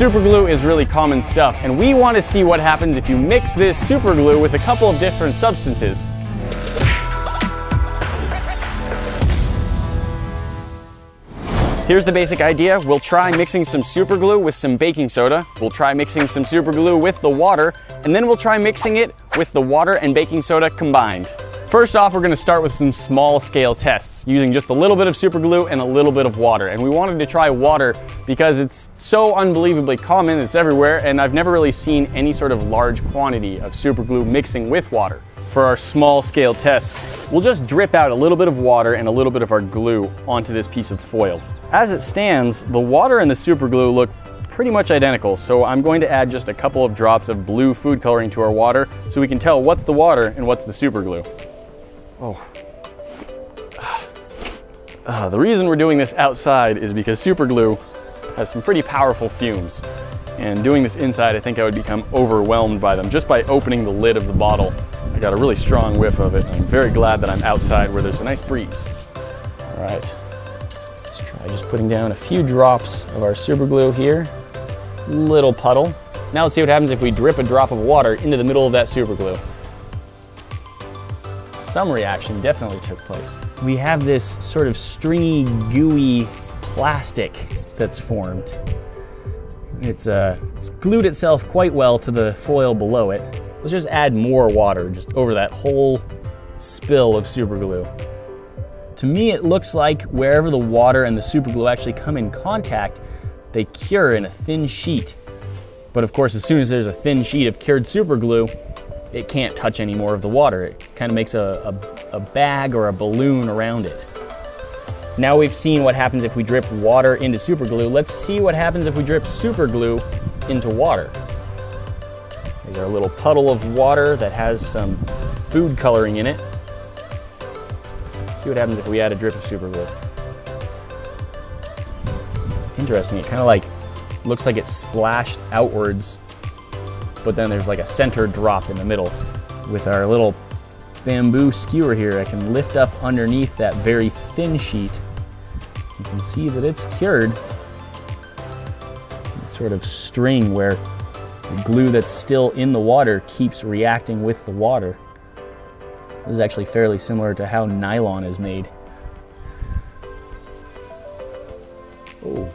Superglue is really common stuff, and we want to see what happens if you mix this superglue with a couple of different substances. Here's the basic idea. We'll try mixing some superglue with some baking soda. We'll try mixing some superglue with the water, and then we'll try mixing it with the water and baking soda combined. First off, we're going to start with some small scale tests using just a little bit of superglue and a little bit of water. And we wanted to try water because it's so unbelievably common, it's everywhere, and I've never really seen any sort of large quantity of superglue mixing with water. For our small scale tests, we'll just drip out a little bit of water and a little bit of our glue onto this piece of foil. As it stands, the water and the superglue look pretty much identical, so I'm going to add just a couple of drops of blue food coloring to our water so we can tell what's the water and what's the superglue. Oh. The reason we're doing this outside is because superglue has some pretty powerful fumes, and doing this inside, I think I would become overwhelmed by them. Just by opening the lid of the bottle, I got a really strong whiff of it, and I'm very glad that I'm outside where there's a nice breeze. All right. Just putting down a few drops of our superglue here, little puddle. Now let's see what happens if we drip a drop of water into the middle of that superglue. Some reaction definitely took place. We have this sort of stringy, gooey plastic that's formed. It's glued itself quite well to the foil below it. Let's just add more water just over that whole spill of superglue. To me, it looks like wherever the water and the superglue actually come in contact, they cure in a thin sheet. But of course, as soon as there's a thin sheet of cured superglue, it can't touch any more of the water. It kind of makes a bag or a balloon around it. Now we've seen what happens if we drip water into superglue. Let's see what happens if we drip superglue into water. There's our little puddle of water that has some food coloring in it. See what happens if we add a drip of superglue. Interesting, it kind of like looks like it's splashed outwards, but then there's like a center drop in the middle. With our little bamboo skewer here, I can lift up underneath that very thin sheet. You can see that it's cured. A sort of string where the glue that's still in the water keeps reacting with the water. This is actually fairly similar to how nylon is made. Oh,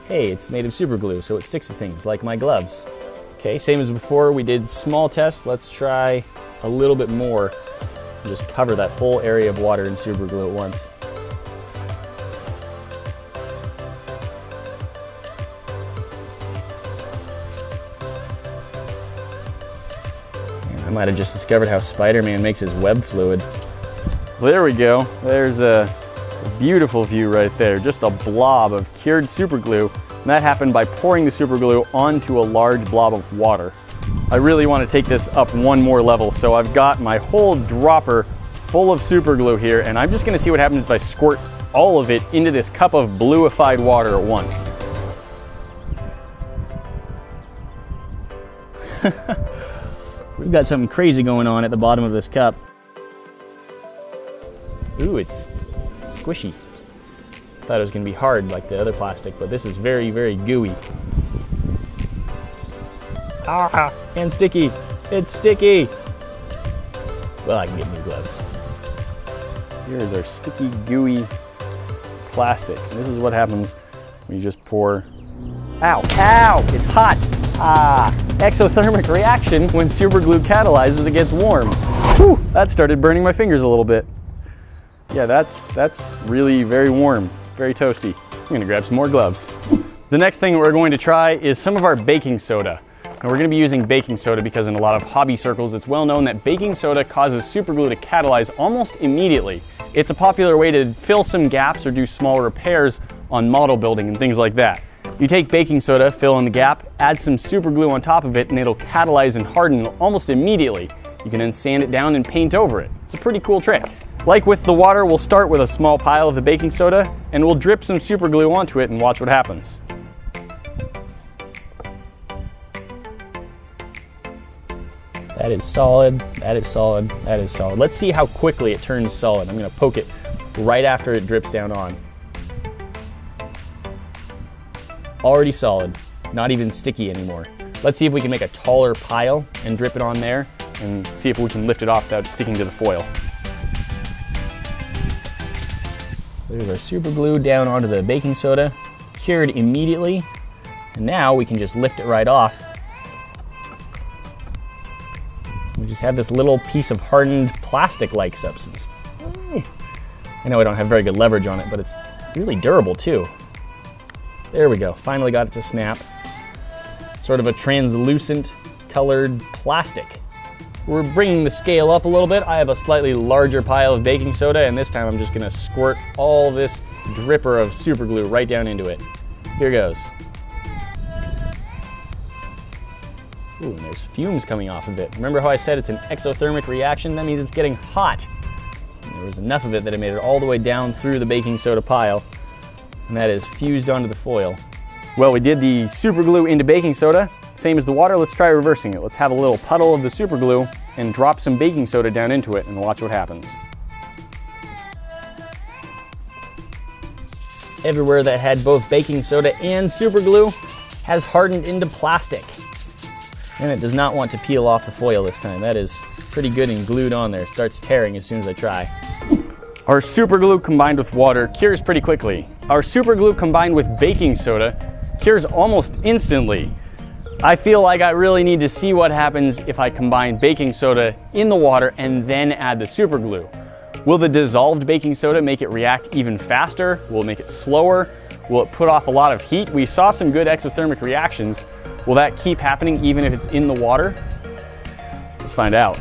hey, it's made of superglue, so it sticks to things, like my gloves. Okay, same as before, we did small test. Let's try a little bit more. Just cover that whole area of water in superglue at once. I might have just discovered how Spider-Man makes his web fluid. There we go. There's a beautiful view right there. Just a blob of cured superglue. And that happened by pouring the superglue onto a large blob of water. I really want to take this up one more level, so I've got my whole dropper full of superglue here, and I'm just going to see what happens if I squirt all of it into this cup of bluified water at once. We've got something crazy going on at the bottom of this cup. Ooh, it's squishy. Thought it was going to be hard like the other plastic, but this is very, very gooey. Ah, and sticky. It's sticky. Well, I can get new gloves. Here's our sticky, gooey plastic. And this is what happens when you just pour. Ow, ow, it's hot. Ah, exothermic reaction when superglue catalyzes, it gets warm. Whew, that started burning my fingers a little bit. Yeah, that's really very warm, very toasty. I'm gonna grab some more gloves. The next thing we're going to try is some of our baking soda. And we're gonna be using baking soda because in a lot of hobby circles, it's well known that baking soda causes superglue to catalyze almost immediately. It's a popular way to fill some gaps or do small repairs on model building and things like that. You take baking soda, fill in the gap, add some superglue on top of it, and it'll catalyze and harden almost immediately. You can then sand it down and paint over it. It's a pretty cool trick. Like with the water, we'll start with a small pile of the baking soda, and we'll drip some superglue onto it and watch what happens. That is solid, that is solid, that is solid. Let's see how quickly it turns solid. I'm gonna poke it right after it drips down on. Already solid. not even sticky anymore. Let's see if we can make a taller pile and drip it on there and see if we can lift it off without sticking to the foil. There's our super glue down onto the baking soda, cured immediately. And now we can just lift it right off. We just have this little piece of hardened plastic-like substance. I know I don't have very good leverage on it, but it's really durable too. There we go, finally got it to snap. Sort of a translucent colored plastic. We're bringing the scale up a little bit. I have a slightly larger pile of baking soda, and this time I'm just gonna squirt all this dripper of super glue right down into it. Here goes. Ooh, and there's fumes coming off of it. Remember how I said it's an exothermic reaction? That means it's getting hot. And there was enough of it that it made it all the way down through the baking soda pile, and that is fused onto the foil. Well, we did the super glue into baking soda. Same as the water, let's try reversing it. Let's have a little puddle of the super glue and drop some baking soda down into it and watch what happens. Everywhere that had both baking soda and super glue has hardened into plastic. And it does not want to peel off the foil this time. That is pretty good and glued on there. It starts tearing as soon as I try. Our super glue combined with water cures pretty quickly. Our super glue combined with baking soda cures almost instantly. I feel like I really need to see what happens if I combine baking soda in the water and then add the super glue. Will the dissolved baking soda make it react even faster? Will it make it slower? Will it put off a lot of heat? We saw some good exothermic reactions. Will that keep happening even if it's in the water? Let's find out.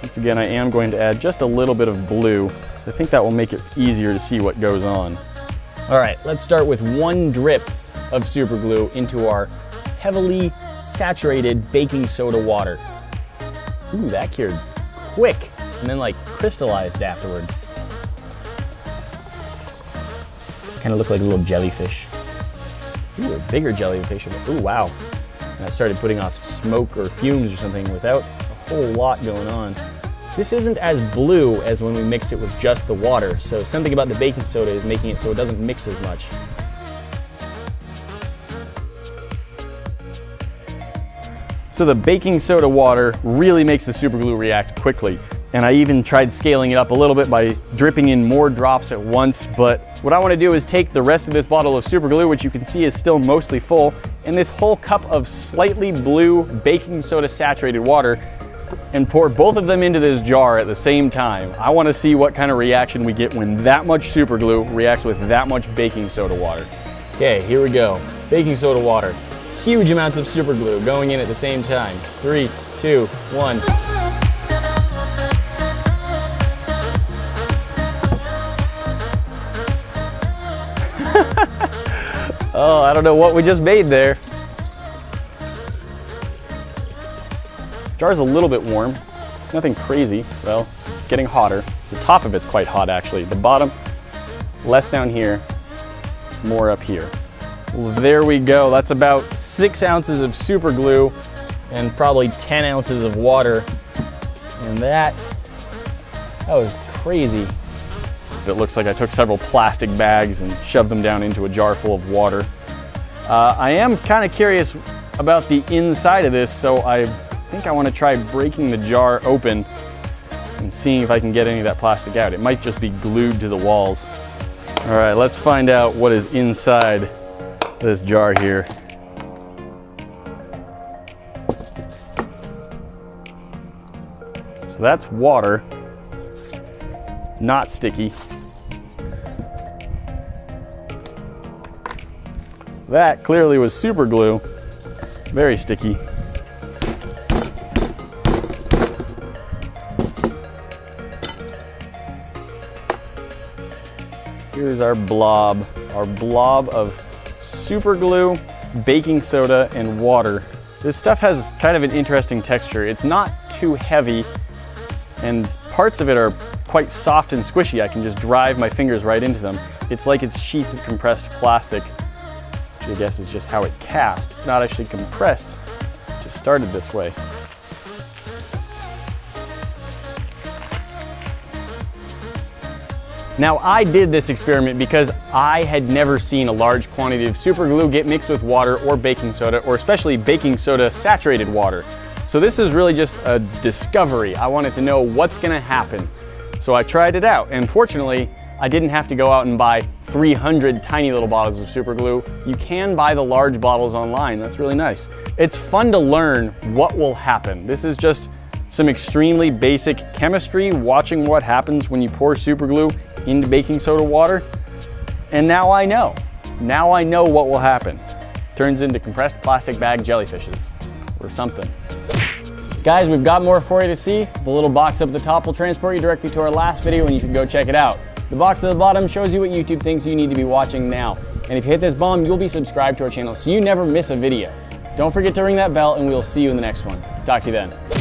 Once again, I am going to add just a little bit of blue, so I think that will make it easier to see what goes on. All right, let's start with one drip of super glue into our heavily saturated baking soda water. Ooh, that cured quick and then like crystallized afterward. Kind of look like a little jellyfish. Ooh, a bigger jellyfish. Ooh, wow. And I started putting off smoke or fumes or something without a whole lot going on. This isn't as blue as when we mixed it with just the water, so something about the baking soda is making it so it doesn't mix as much. So the baking soda water really makes the super glue react quickly. And I even tried scaling it up a little bit by dripping in more drops at once, but what I want to do is take the rest of this bottle of super glue, which you can see is still mostly full, and this whole cup of slightly blue baking soda saturated water, and pour both of them into this jar at the same time. I want to see what kind of reaction we get when that much super glue reacts with that much baking soda water. Okay, here we go. Baking soda water. Huge amounts of super glue going in at the same time. 3, 2, 1. Oh, I don't know what we just made there. Jar's a little bit warm, nothing crazy. Well, getting hotter. The top of it's quite hot actually. The bottom, less down here, more up here. Well, there we go. That's about 6 ounces of super glue and probably 10 ounces of water. And that was crazy. It looks like I took several plastic bags and shoved them down into a jar full of water. I am kind of curious about the inside of this, so I think I want to try breaking the jar open and seeing if I can get any of that plastic out. It might just be glued to the walls. All right, let's find out what is inside this jar here. So that's water, not sticky. That clearly was super glue, very sticky. Here's our blob of super glue, baking soda, and water. This stuff has kind of an interesting texture. It's not too heavy, and parts of it are quite soft and squishy. I can just drive my fingers right into them. It's like it's sheets of compressed plastic, which I guess is just how it cast. It's not actually compressed, it just started this way. Now, I did this experiment because I had never seen a large quantity of super glue get mixed with water or baking soda, or especially baking soda saturated water. So this is really just a discovery. I wanted to know what's gonna happen. So I tried it out, and fortunately, I didn't have to go out and buy 300 tiny little bottles of super glue. You can buy the large bottles online. That's really nice. It's fun to learn what will happen. This is just some extremely basic chemistry, watching what happens when you pour super glue into baking soda water. And now I know. Now I know what will happen. Turns into compressed plastic bag jellyfishes or something. Guys, we've got more for you to see. The little box up at the top will transport you directly to our last video, and you should go check it out. The box at the bottom shows you what YouTube thinks you need to be watching now. And if you hit this bomb, you'll be subscribed to our channel so you never miss a video. Don't forget to ring that bell, and we'll see you in the next one. Talk to you then.